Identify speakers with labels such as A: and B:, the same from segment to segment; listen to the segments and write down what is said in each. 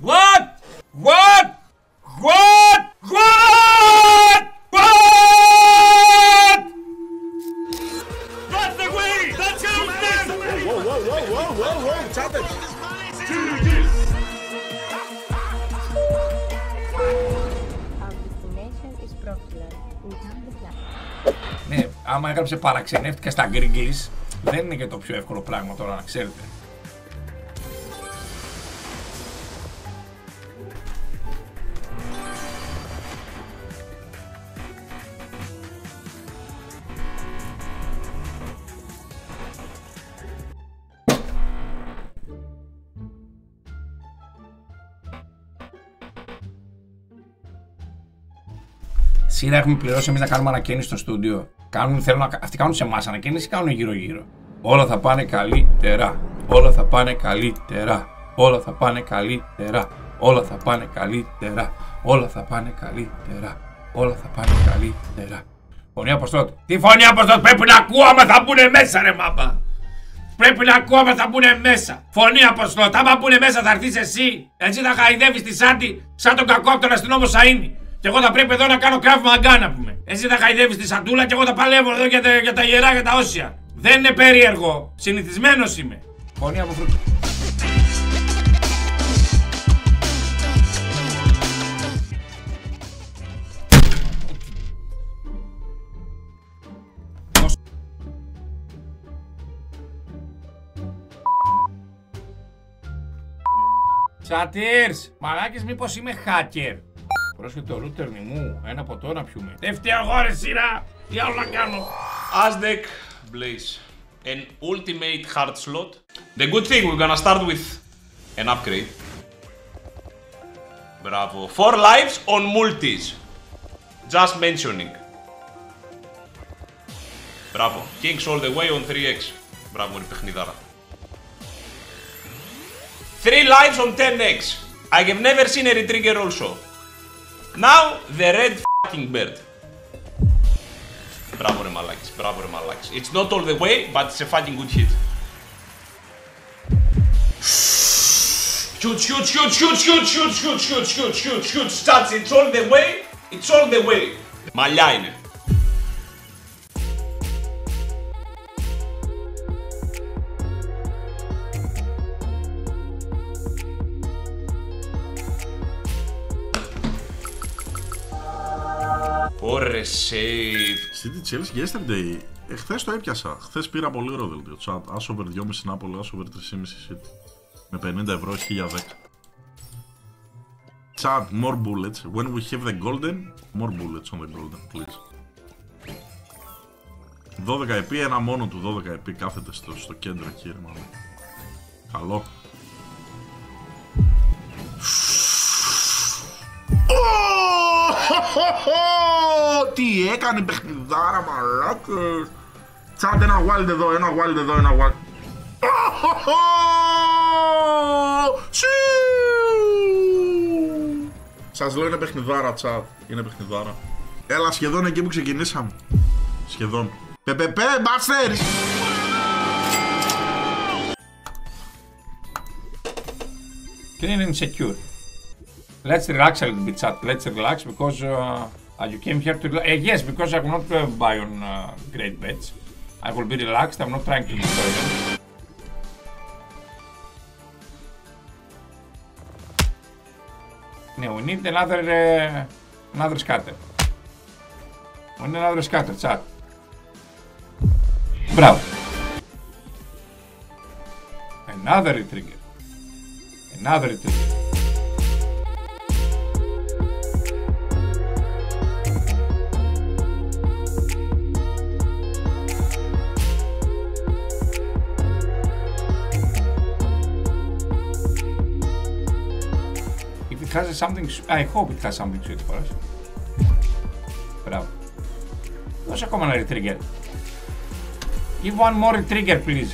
A: What? What? What? What? What? That's the way! That's how it is!
B: Whoa, Τσάτε!
A: Ναι, άμα έγραψε παραξενεύτηκα στα Γκρίγκλις, δεν είναι και το πιο εύκολο πράγμα τώρα να ξέρετε. Σήμερα έχουμε πληρώσει εμείς να κάνουμε ανακαίνιση στο στούντιο. Αυτοί κάνουν σε εμάς ανακαίνιση ή κάνουν γύρω-γύρω. Όλα θα πάνε καλύτερα. Όλα θα πάνε καλύτερα. Όλα θα πάνε καλύτερα. Όλα θα πάνε καλύτερα. Όλα θα πάνε καλύτερα. Όλα θα πάνε καλύτερα. Φωνή Αποστόλου. Τι φωνή Αποστόλου, πρέπει να ακούω άμα θα μπουνε μέσα, ρε μάπα. Πρέπει να ακούω άμα θα μπουνε μέσα. Φωνή Αποστόλου, άμα μπουνε μέσα θα έρθεις εσύ. Έτσι θα χαϊδεύεις τη Σάντι σαν τον κακό από τον αστυνόμο Σαΐνι. Και εγώ θα πρέπει εδώ να κάνω Krav Maga να πούμε. Εσύ θα χαϊδεύεις τη Σαντούλα και εγώ θα παλεύω εδώ για τα ιερά, για τα όσια. Δεν είναι περίεργο. Συνηθισμένος είμαι. Φωνή από φρούτο. Τσατήρς, μαλάκες, μήπως είμαι hacker. Πρόσχεται το ρούτερνι μου, ένα ποτό να πιούμε. Δεν φταίω εγώ ρε σειρά, τι άλλο να κάνω.
C: Aztec Blaze, an ultimate hard slot. The good thing, we're gonna start with an upgrade. Bravo, 4 lives on multis. Just mentioning. Bravo, kings all the way on 3x. Bravo, ρε παιχνιδάρα. 3 lives on 10x. I have never seen a retrigger also. Now, the red fucking bird. Bravo ρε μαλάκης, bravo ρε μαλάκης. It's not all the way, but it's a fucking good hit. Shoot, shoot, shoot, shoot, shoot, shoot, shoot, shoot, shoot, shoot, shoot, stats, it's all the way, it's all the way. Μαλλιά είναι. Ωρε save.
B: City Chelsea yesterday. Χθες το έπιασα. Χθες πήρα πολύ ωραίο δελτίο. Chat. As over 2,5 Νάπολη, as over 3,5 City. Με 50 ευρώ έχει 1010. Chat, more bullets. When we have the golden, more bullets on the golden, please. 12 επί, ένα μόνο του 12 επί κάθεται στο κέντρο εκεί, ρε μάλλον. Καλό. Τι έκανε παιχνιδάρα μαλάκες. Τσάτ, ένα wild εδώ, ένα wild εδώ, ένα wild. Σας λέω είναι παιχνιδάρα τσάτ. Είναι παιχνιδάρα. Έλα σχεδόν εκεί που ξεκινήσαμε. Σχεδόν. Πεπεπέ, μπάστερς.
A: Και είναι insecure. Let's relax a little bit, chat. Let's relax because you came here to. Yes, because I will not buy on great bets. I will be relaxed. I'm not trying to destroy them. No, we need another scatter. We need another scatter, chat. Bravo. Another trigger. Another trigger. Has something. I hope it has something sweet for us. Μπράβο. Δώσε ακόμα ένα retrigger. Give one more retrigger, please.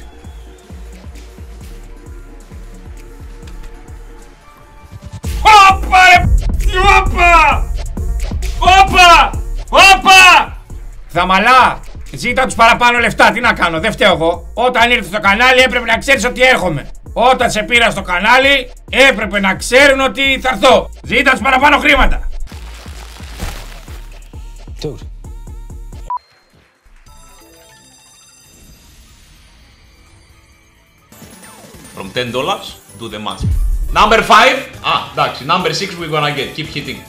A: Ωπα ρε! Θαμαλά, ζήτα τους παραπάνω λεφτά, τι να κάνω, δεν φταίω εγώ. Όταν ήρθε στο κανάλι έπρεπε να ξέρεις ότι έρχομαι. Όταν σε πήρα στο κανάλι έπρεπε να ξέρουν ότι θα έρθω. Ζήτα τους παραπάνω χρήματα.
D: Dude.
C: From $10, do the math. Number 5. Εντάξει. Number 6 we're gonna get. Keep hitting.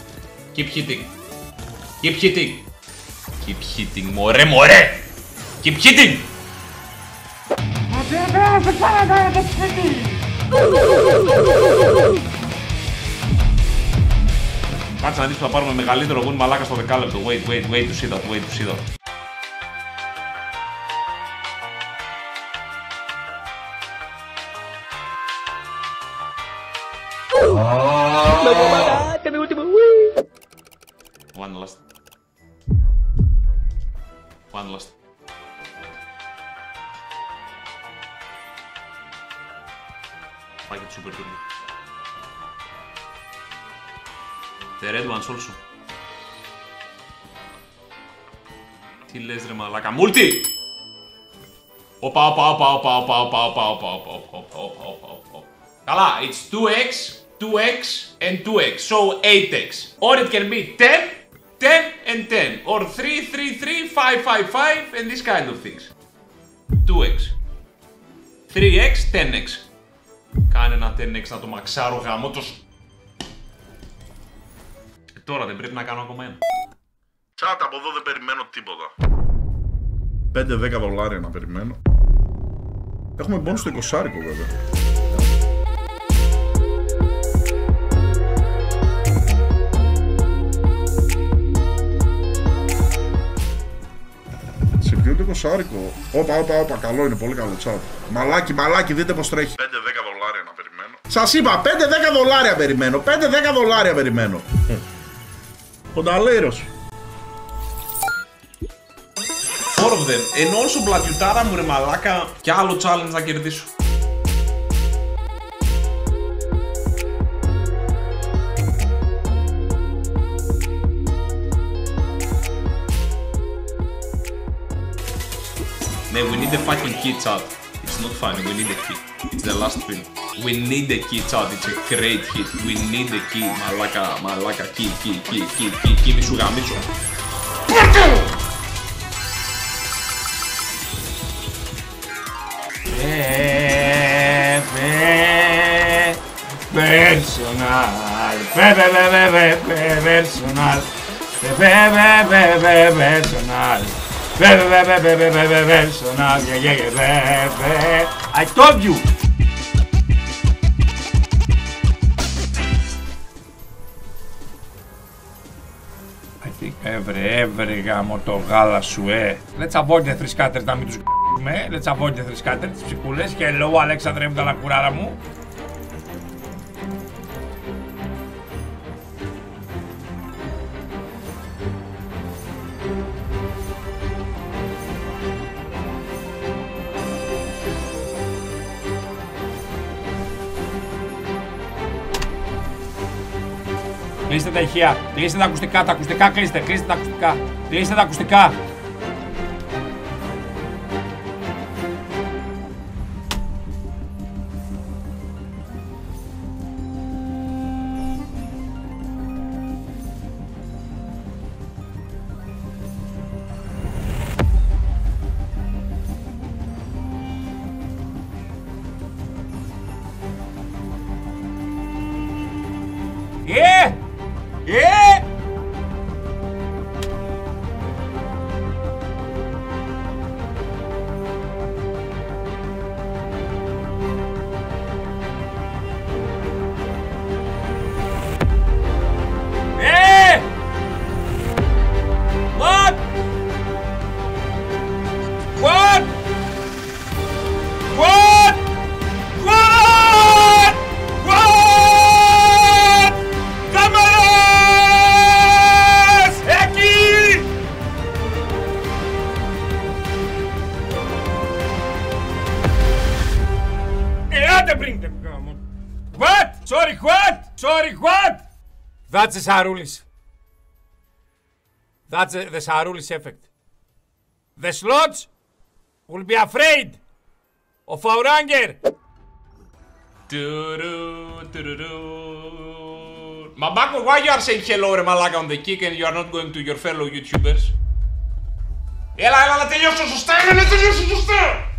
C: Keep hitting. Keep hitting. Keep hitting. Μωρέ. Keep hitting. Κάτσε να δεις που θα πάρουμε μεγαλύτερο γούνι μαλάκα στο δεκάλεπτο. Wait to see that. One last. Πάει και το super turbo. The red ones also. Τι λες ρε μαλάκα, multi! Οπα. Καλά, it's 2x, 2x and 2x, so 8x. Or it can be 10, 10 and 10. Or 3, 3, 3, 5, 5, 5 and this kind of things. 2x. 3x, 10x. Κάνε ένα 10x να το μαξάρω γάμο το... Τώρα δεν πρέπει να κάνω ακόμα ένα.
B: Τσάτα, από εδώ δεν περιμένω τίποτα. 5-10 δολάρια να περιμένω. Έχουμε μπόνους στο 20 βέβαια. Σε ποιο το 20. Όπα, καλό είναι, πολύ καλό τσάτ. Μαλάκι, δείτε πως τρέχει. 5-10 δολάρια να περιμένω. Σας είπα, 5-10 δολάρια περιμένω. 5-10 δολάρια περιμένω. Κονταλέρος.
C: 4 of them. Ενώ όσο μπλατιουτάρα μου ρε μαλάκα, κι άλλο challenge να κερδίσω. Ναι, we need the fucking key chat. It's not funny, we need the key. It's the last win. We need the key chat, it's a great hit. We need the key, μαλάκα, key, μη σου γαμίσω. Personal,
A: I told you. I think every γάμο το γάλα σου, Let's avoid the three scatters να μην τους g***με. Let's avoid the three scatters, τις ψυχούλες. Hello, Αλέξανδρε μου, τα λακουράρα μου. Κλείστε τα ηχεία, κλείστε τα ακουστικά, κλείστε τα ακουστικά, κλείστε τα ακουστικά. That's the Saroulis. That's the Saroulis effect. The slots will be afraid of our anger.
C: Mabako, why you are saying hello ρε μαλάκα on the kick and you are not going to your fellow YouTubers? Έλα, να τελειώσω σωστά, να τελειώσω σωστά!